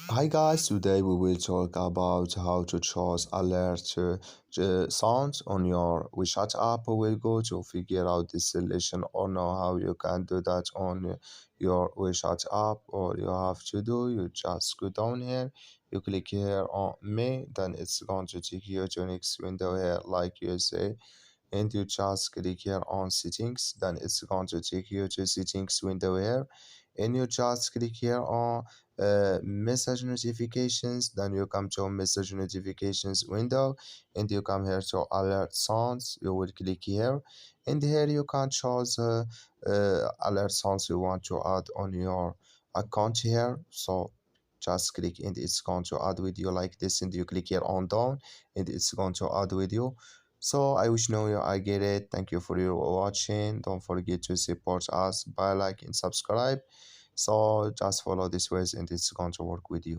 Hi guys, today we will talk about how to choose alert sounds on your WeChat app. We will go to figure out this solution or know how you can do that on your WeChat app. All you have to do, you just go down here, you click here on me, then it's going to take you to next window here like you say, and you just click here on settings, then it's going to take you to settings window here, and you just click here on message notifications, then you come to message notifications window, and you come here to alert sounds, you will click here, and here you can choose alert sounds you want to add on your account here. So just click and it's going to add with you like this, and you click here on down and it's going to add with you. So I wish know you I get it. Thank you for your watching. Don't forget to support us by like and subscribe. So just follow this ways and it's going to work with you.